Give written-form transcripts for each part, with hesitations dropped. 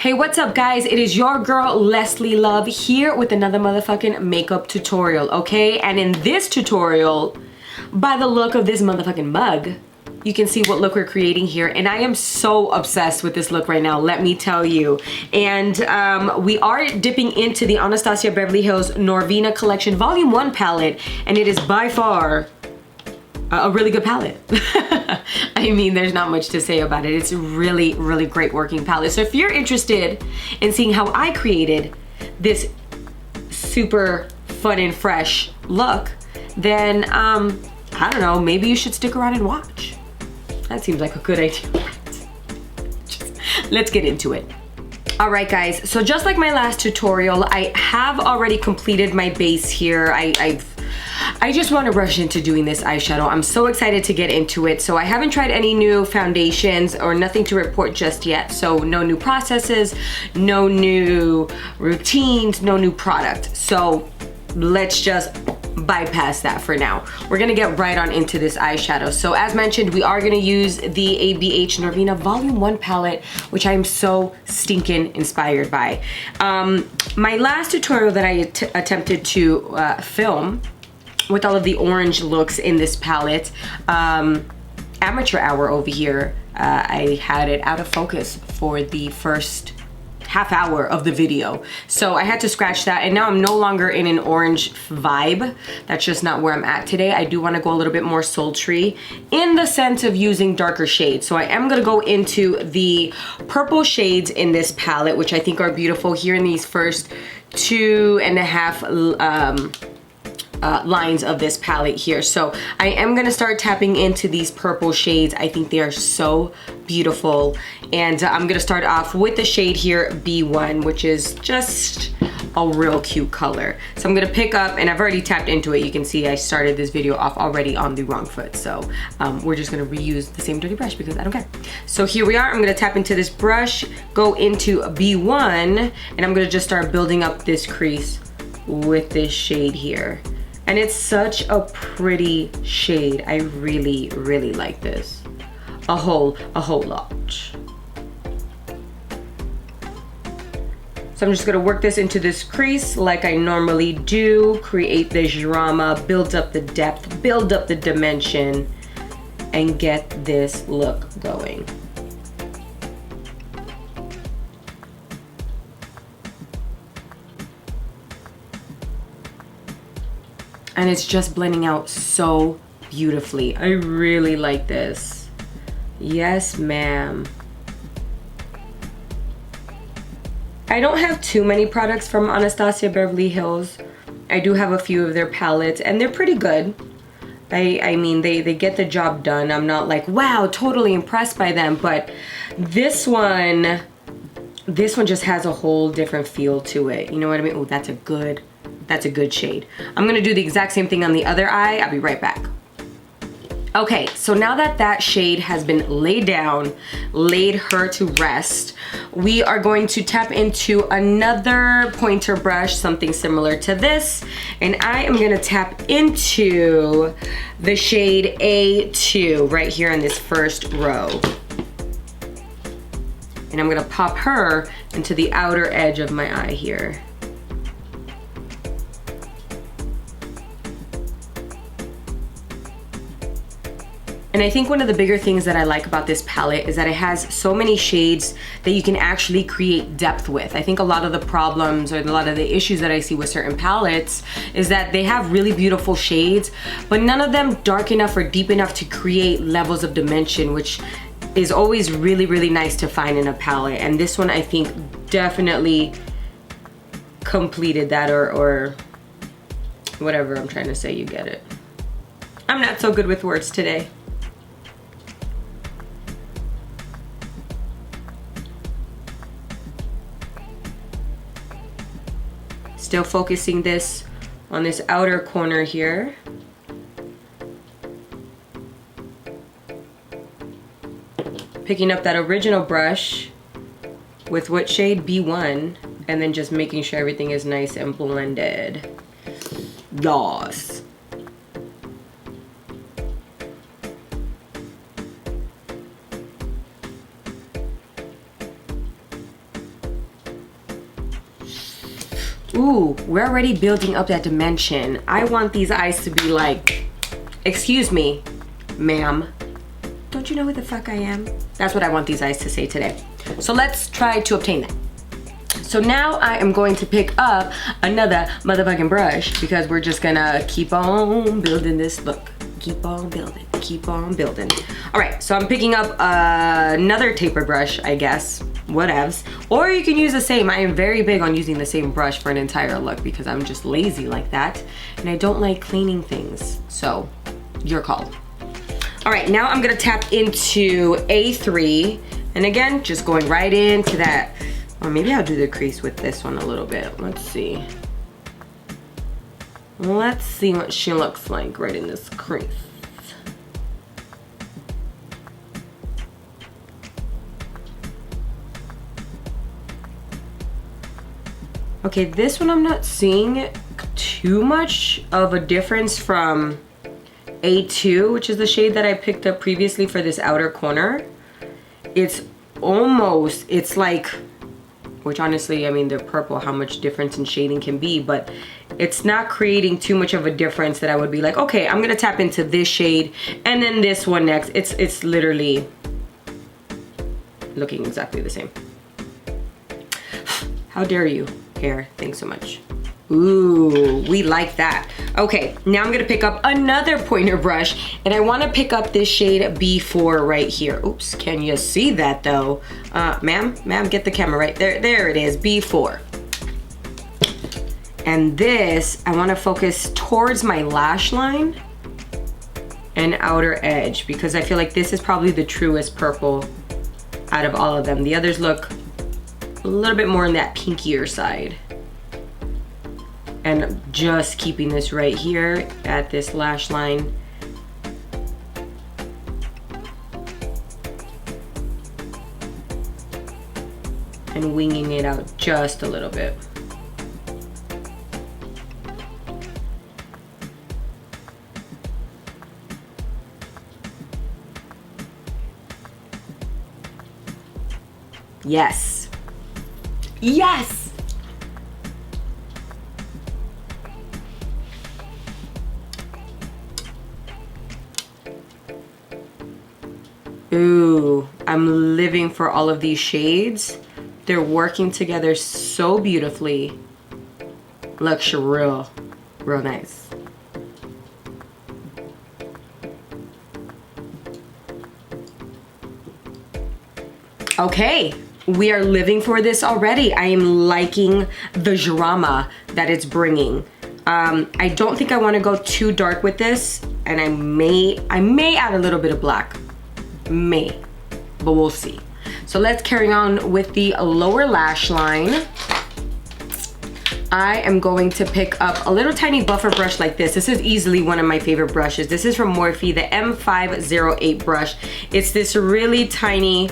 Hey, what's up guys? It is your girl Leslie Love here with another motherfucking makeup tutorial, okay? And in this tutorial, by the look of this motherfucking mug, you can see what look we're creating here, and I am so obsessed with this look right now, let me tell you. And we are dipping into the Anastasia Beverly Hills Norvina collection volume 1 palette, and it is by far a really good palette. I mean, there's not much to say about it. It's a really, really great working palette. So if you're interested in seeing how I created this super fun and fresh look, then I don't know, maybe you should stick around and watch. That seems like a good idea. Let's get into it. All right guys, so just like my last tutorial, I have already completed my base here. I just want to rush into doing this eyeshadow. I'm so excited to get into it. So I haven't tried any new foundations or nothing to report just yet. So no new processes, no new routines, no new product. So let's just bypass that for now. We're gonna get right on into this eyeshadow. So as mentioned, we are gonna use the ABH Norvina Volume 1 palette, which I'm so stinking inspired by. My last tutorial that I attempted to film with all of the orange looks in this palette, amateur hour over here, I had it out of focus for the first half hour of the video. So I had to scratch that, and now I'm no longer in an orange vibe. That's just not where I'm at today. I do want to go a little bit more sultry in the sense of using darker shades. So I am going to go into the purple shades in this palette, which I think are beautiful here in these first 2.5 lines of this palette here. So I am gonna start tapping into these purple shades. I think they are so beautiful, and I'm gonna start off with the shade here, B1, which is just a real cute color. So I'm gonna pick up, and I've already tapped into it. You can see I started this video off already on the wrong foot, so we're just gonna reuse the same dirty brush because I don't care. So here we are. I'm gonna tap into this brush, go into B1, and I'm gonna just start building up this crease with this shade here. And it's such a pretty shade. I really, really like this. A whole lot. So I'm just gonna work this into this crease like I normally do, create this drama, build up the depth, build up the dimension, and get this look going. And it's just blending out so beautifully. I really like this. Yes, ma'am. I don't have too many products from Anastasia Beverly Hills. I do have a few of their palettes, and they're pretty good. I mean, they get the job done. I'm not like, wow, totally impressed by them, but this one just has a whole different feel to it. You know what I mean? Oh, that's a good shade. I'm gonna do the exact same thing on the other eye. I'll be right back. Okay, so now that that shade has been laid down, laid her to rest, we are going to tap into another pointer brush, something similar to this, and I am gonna tap into the shade A2 right here in this first row. And I'm gonna pop her into the outer edge of my eye here. And I think one of the bigger things that I like about this palette is that it has so many shades that you can actually create depth with. I think a lot of the problems or a lot of the issues that I see with certain palettes is that they have really beautiful shades, but none of them dark enough or deep enough to create levels of dimension, which is always really, really nice to find in a palette. And this one I think definitely completed that, or whatever I'm trying to say, you get it. I'm not so good with words today. Still focusing this on this outer corner here. Picking up that original brush with what shade? B1, and then just making sure everything is nice and blended. Yes. Ooh, we're already building up that dimension. I want these eyes to be like, excuse me, ma'am. Don't you know who the fuck I am? That's what I want these eyes to say today. So let's try to obtain that. So now I am going to pick up another motherfucking brush because we're just gonna keep on building this look. Keep on building, keep on building. All right, so I'm picking up another taper brush, I guess, whatevs. Or you can use the same. I am very big on using the same brush for an entire look because I'm just lazy like that. And I don't like cleaning things, so your call. All right, now I'm gonna tap into A3. And again, just going right into that. Or maybe I'll do the crease with this one a little bit. Let's see. Let's see what she looks like right in this crease. Okay, this one I'm not seeing too much of a difference from A2, which is the shade that I picked up previously for this outer corner. It's almost, it's like, which honestly, I mean, the purple, how much difference in shading can be, but it's not creating too much of a difference that I would be like, okay, I'm gonna tap into this shade and then this one next. It's literally looking exactly the same. How dare you, hair? Thanks so much. Ooh, we like that. Okay, now I'm gonna pick up another pointer brush and I wanna pick up this shade B4 right here. Oops, can you see that though? Ma'am, get the camera right there. There it is, B4. And this, I wanna focus towards my lash line and outer edge because I feel like this is probably the truest purple out of all of them. The others look a little bit more on that pinkier side. And just keeping this right here at this lash line. And winging it out just a little bit. Yes. Yes! Ooh, I'm living for all of these shades. They're working together so beautifully. Looks real nice. Okay, we are living for this already. I am liking the drama that it's bringing. I don't think I want to go too dark with this, and I may add a little bit of black. May, but we'll see. So let's carry on with the lower lash line. I am going to pick up a little tiny buffer brush like this. This is easily one of my favorite brushes. This is from Morphe, the M508 brush. It's this really tiny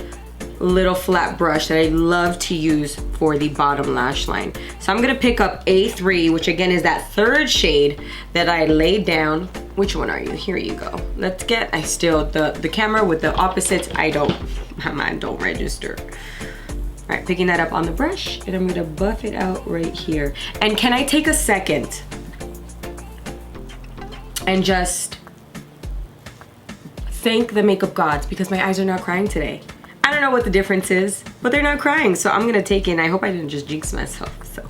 little flat brush that I love to use for the bottom lash line. So I'm gonna pick up A3, which again is that third shade that I laid down. Which one are you? Here you go. Let's get, the camera with the opposites, mine don't register. All right, picking that up on the brush and I'm gonna buff it out right here. And can I take a second and just thank the makeup gods because my eyes are not crying today. I don't know what the difference is, but they're not crying. So I'm gonna take in, I hope I didn't just jinx myself. So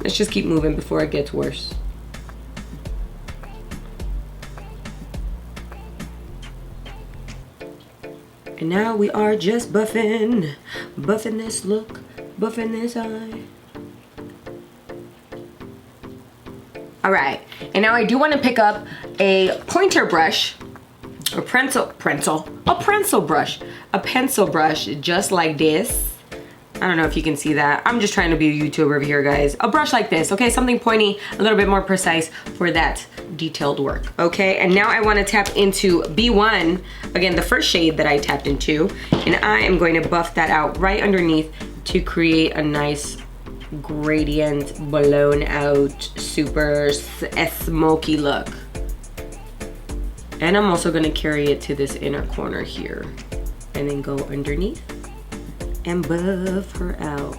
let's just keep moving before it gets worse. And now we are just buffing this look, buffing this eye. All right, and now I do want to pick up a pointer brush, a pencil brush, just like this. I don't know if you can see that. I'm just trying to be a YouTuber over here, guys. A brush like this, okay? Something pointy, a little bit more precise for that detailed work, okay? And now I want to tap into B1, again, the first shade that I tapped into, and I am going to buff that out right underneath to create a nice gradient, blown out, super smoky look. And I'm also gonna carry it to this inner corner here and then go underneath and buff her out.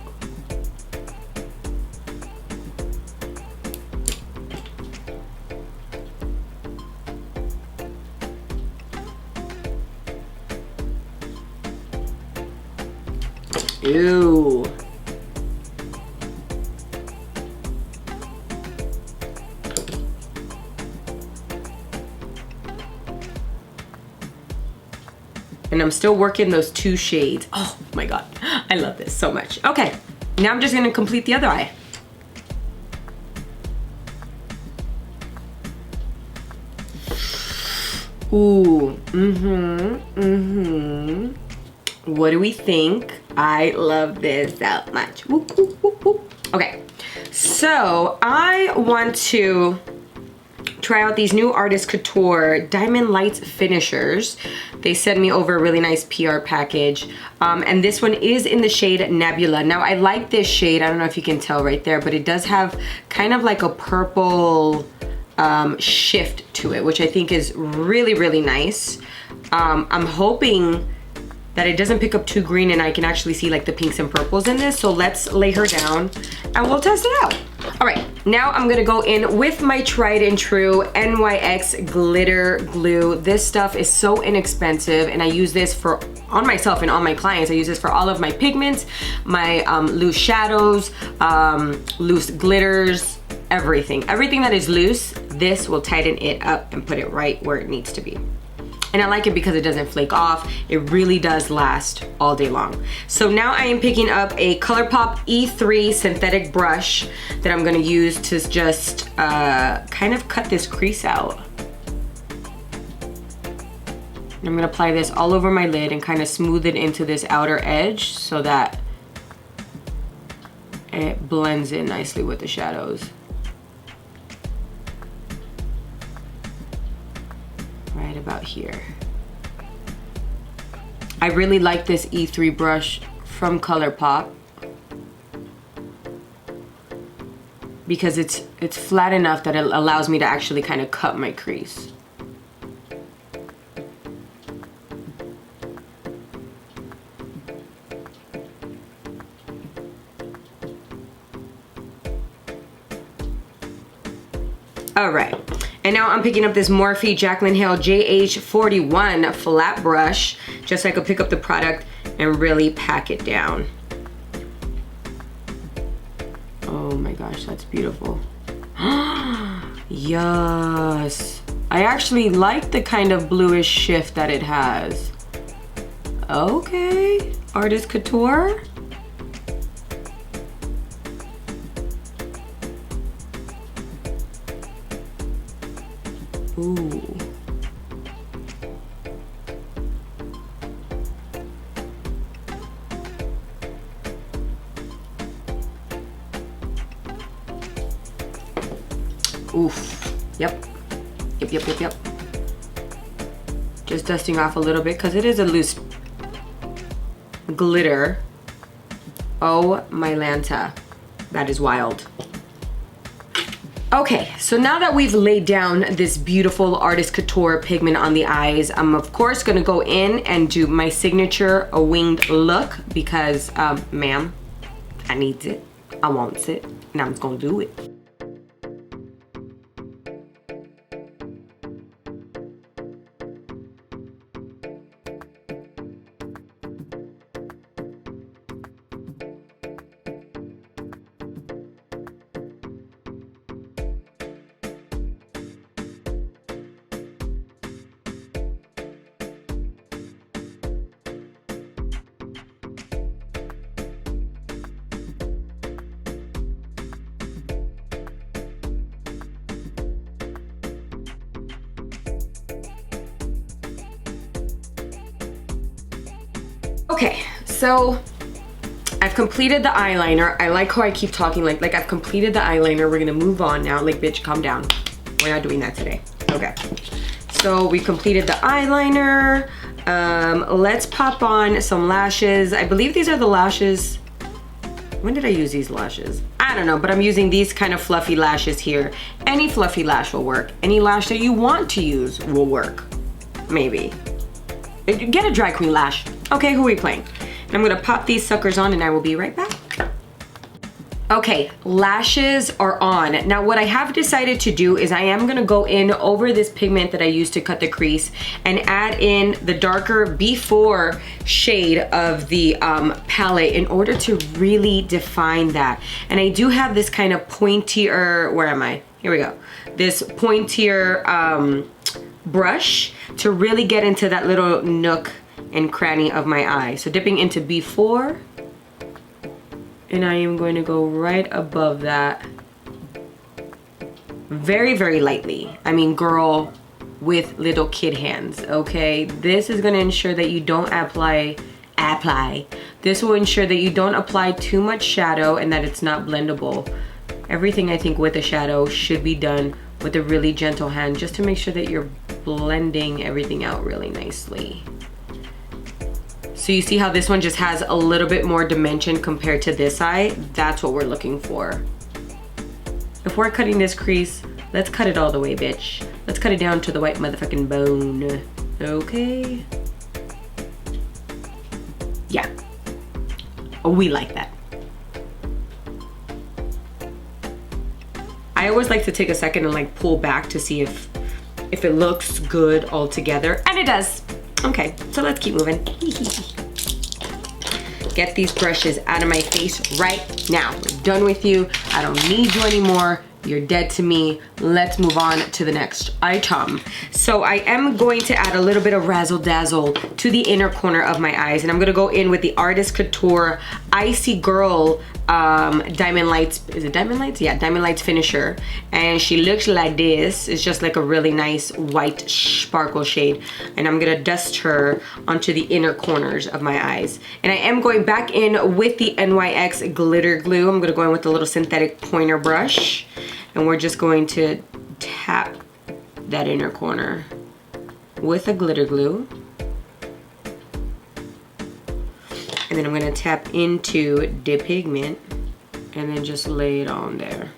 Ooh. And I'm still working those 2 shades. Oh my God, I love this so much. Okay, now I'm just gonna complete the other eye. Ooh, What do we think? I love this so much. Woo, woo, woo, woo. Okay, so I want to try out these new Artist Couture Diamond Lights finishers. They sent me over a really nice PR package. And this one is in the shade Nebula. Now I like this shade, I don't know if you can tell right there, but it does have kind of like a purple shift to it, which I think is really, really nice. I'm hoping that it doesn't pick up too green and I can actually see like the pinks and purples in this. So let's lay her down and we'll test it out. All right, now I'm gonna go in with my tried and true NYX glitter glue. This stuff is so inexpensive and I use this for on myself and on my clients. I use this for all of my pigments, my loose shadows, loose glitters, everything. Everything that is loose, this will tighten it up and put it right where it needs to be. And I like it because it doesn't flake off. It really does last all day long. So now I am picking up a ColourPop E3 synthetic brush that I'm gonna use to just kind of cut this crease out. And I'm gonna apply this all over my lid and kind of smooth it into this outer edge so that it blends in nicely with the shadows. Right about here. I really like this E3 brush from ColourPop because it's flat enough that it allows me to actually kind of cut my crease. All right. And now I'm picking up this Morphe Jaclyn Hill JH41 flat brush, just so I could pick up the product and really pack it down. Oh my gosh, that's beautiful. Yes. I actually like the kind of bluish shift that it has. Okay, Artist Couture. Ooh. Oof. Yep. Yep. Just dusting off a little bit because it is a loose glitter. Oh my Lanta. That is wild. Okay, so now that we've laid down this beautiful Artist Couture pigment on the eyes, I'm of course gonna go in and do my signature a winged look because, ma'am, I needs it, I wants it, and I'm gonna do it. Okay, so I've completed the eyeliner. I like how I keep talking like I've completed the eyeliner. We're gonna move on now. Like, bitch, calm down. We're not doing that today. Okay, so we completed the eyeliner. Let's pop on some lashes. I believe these are the lashes. When did I use these lashes? I don't know, but I'm using these kind of fluffy lashes here. Any fluffy lash will work. Any lash that you want to use will work, maybe. Get a dry queen lash. Okay, who are we playing? And I'm gonna pop these suckers on and I will be right back. Okay, lashes are on. Now what I have decided to do is I am gonna go in over this pigment that I used to cut the crease and add in the darker B4 shade of the palette in order to really define that. And I do have this kind of pointier, where am I? Here we go. This pointier brush to really get into that little nook and cranny of my eye. So dipping into B4. And I am going to go right above that very, very lightly. I mean, girl with little kid hands, okay? This is gonna ensure that you don't apply. This will ensure that you don't apply too much shadow and that it's not blendable. Everything I think with a shadow should be done with a really gentle hand just to make sure that you're blending everything out really nicely. So you see how this one just has a little bit more dimension compared to this eye? That's what we're looking for. If we're cutting this crease, let's cut it all the way, bitch. Let's cut it down to the white motherfucking bone. Okay. Yeah. Oh, we like that. I always like to take a second and like pull back to see if it looks good all together. And it does. Okay, so let's keep moving. Get these brushes out of my face right now. We're done with you. I don't need you anymore. You're dead to me. Let's move on to the next item. So I am going to add a little bit of razzle dazzle to the inner corner of my eyes, and I'm gonna go in with the Artist Couture Icy Girl Diamond Lights. Is it Diamond Lights? Yeah, Diamond Lights finisher. And she looks like this. It's just like a really nice white sparkle shade. And I'm gonna dust her onto the inner corners of my eyes. And I am going back in with the NYX glitter glue. I'm gonna go in with a little synthetic pointer brush. And we're just going to tap that inner corner with a glitter glue. And then I'm gonna tap into the pigment and then just lay it on there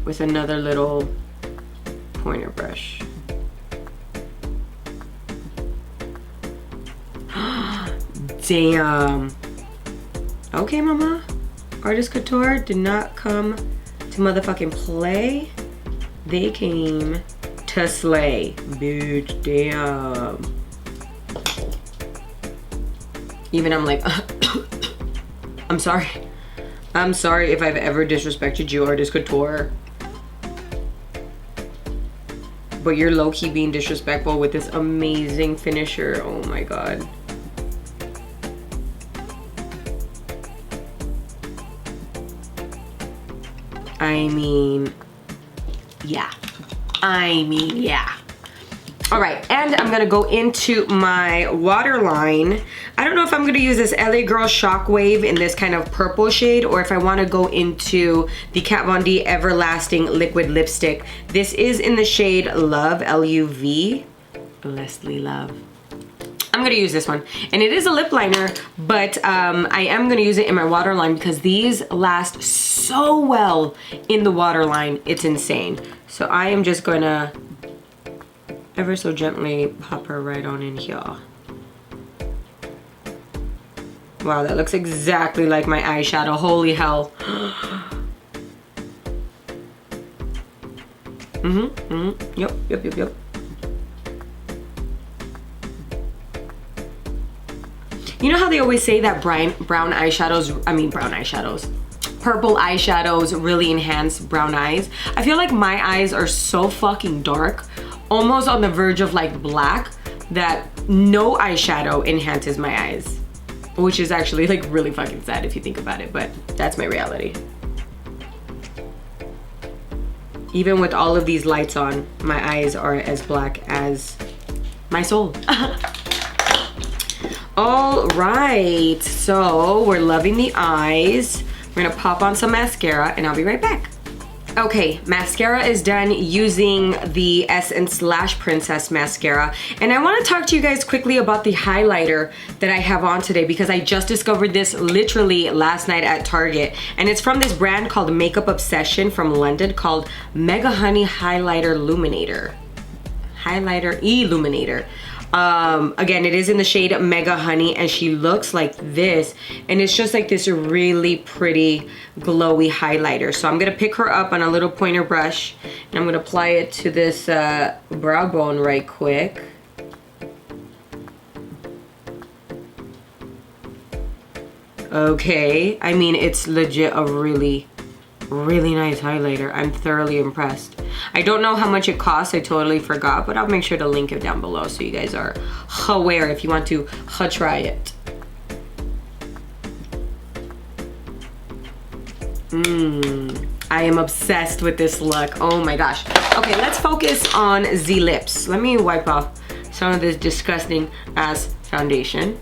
with another little pointer brush. Damn. Okay, mama. Artist Couture did not come to motherfucking play. They came to slay. Bitch, damn. Even I'm like, I'm sorry. I'm sorry if I've ever disrespected you, Artist Couture. But you're low-key being disrespectful with this amazing finisher. Oh my God. I mean, yeah. All right, and I'm gonna go into my Waterline. I don't know if I'm gonna use this LA Girl Shockwave in this kind of purple shade, or if I wanna go into the Kat Von D Everlasting Liquid Lipstick. This is in the shade Love, L-U-V, Leslie Love. I'm gonna use this one, and it is a lip liner, but I am gonna use it in my Waterline because these last so well in the Waterline. It's insane. So I am just gonna ever so gently pop her right on in here. Wow, that looks exactly like my eyeshadow. Holy hell. Yep. You know how they always say that purple eyeshadows really enhance brown eyes? I feel like my eyes are so fucking dark, almost on the verge of like black, that no eyeshadow enhances my eyes. Which is actually like really fucking sad if you think about it, but that's my reality. Even with all of these lights on, my eyes are as black as my soul. All right, so we're loving the eyes. We're gonna pop on some mascara and I'll be right back. Okay, mascara is done using the Essence Lash Princess mascara. And I wanna talk to you guys quickly about the highlighter that I have on today because I just discovered this literally last night at Target. And it's from this brand called Makeup Obsession from London called Mega Honey Highlighter Illuminator. Again, it is in the shade Mega Honey, and she looks like this, and it's just like this really pretty glowy highlighter. So I'm gonna pick her up on a little pointer brush, and I'm gonna apply it to this brow bone right quick. Okay, I mean, it's legit a really nice highlighter. I'm thoroughly impressed. I don't know how much it costs, I totally forgot, but I'll make sure to link it down below so you guys are aware if you want to try it. I am obsessed with this look. Oh my gosh. Okay, let's focus on the lips. Let me wipe off some of this disgusting ass foundation.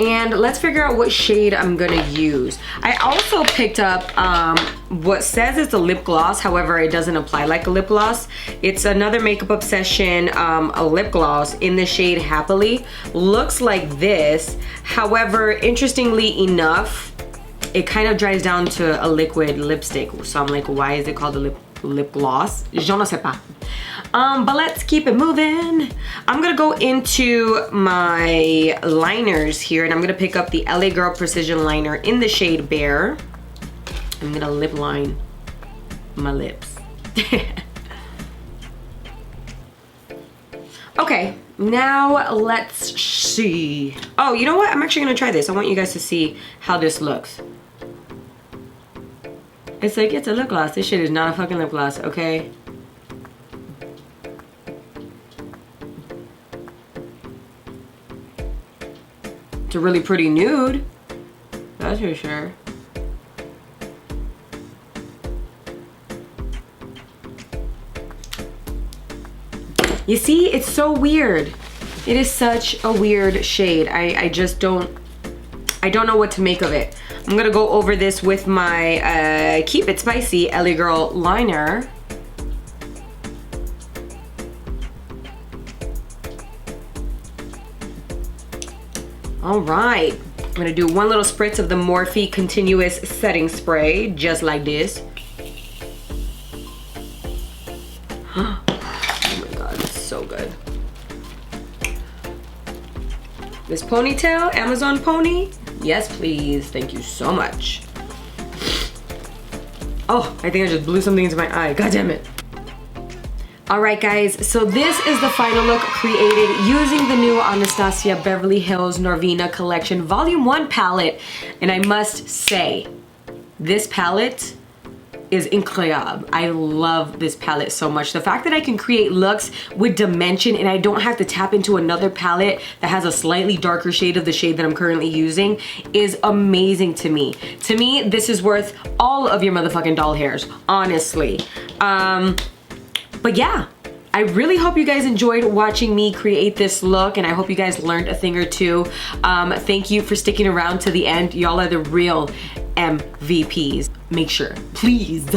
And let's figure out what shade I'm gonna use. I also picked up what says it's a lip gloss, however it doesn't apply like a lip gloss. It's another Makeup Obsession a lip gloss in the shade Happily. Looks like this, however, interestingly enough, it kind of dries down to a liquid lipstick. So I'm like, why is it called a lip gloss? Je ne sais pas. But let's keep it moving. I'm gonna go into my liners here, and I'm gonna pick up the LA Girl Precision Liner in the shade Bare. I'm gonna lip line my lips. Okay, now let's see. Oh, you know what? I'm actually gonna try this. I want you guys to see how this looks. It's like, it's a lip gloss. This shit is not a fucking lip gloss, okay? It's a really pretty nude, that's for sure. You see, it's so weird. It is such a weird shade. I just don't know what to make of it. I'm gonna go over this with my Keep It Spicy LA Girl liner. All right, I'm gonna do one little spritz of the Morphe Continuous Setting Spray, just like this. Oh my God, it's so good. This ponytail, Amazon pony? Yes, please, thank you so much. Oh, I think I just blew something into my eye, God damn it. All right, guys, so this is the final look created using the new Anastasia Beverly Hills Norvina Collection Volume 1 palette. And I must say, this palette is incroyable. I love this palette so much. The fact that I can create looks with dimension and I don't have to tap into another palette that has a slightly darker shade of the shade that I'm currently using is amazing to me. To me, this is worth all of your motherfucking doll hairs, honestly. But yeah, I really hope you guys enjoyed watching me create this look, and I hope you guys learned a thing or two. Thank you for sticking around to the end. Y'all are the real MVPs. Make sure, please,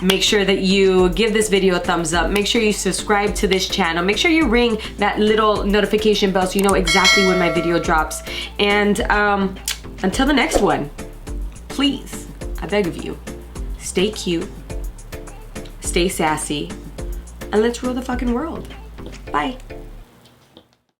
make sure that you give this video a thumbs up. Make sure you subscribe to this channel. Make sure you ring that little notification bell so you know exactly when my video drops. And until the next one, please, I beg of you, stay cute, stay sassy, and let's rule the fucking world. Bye.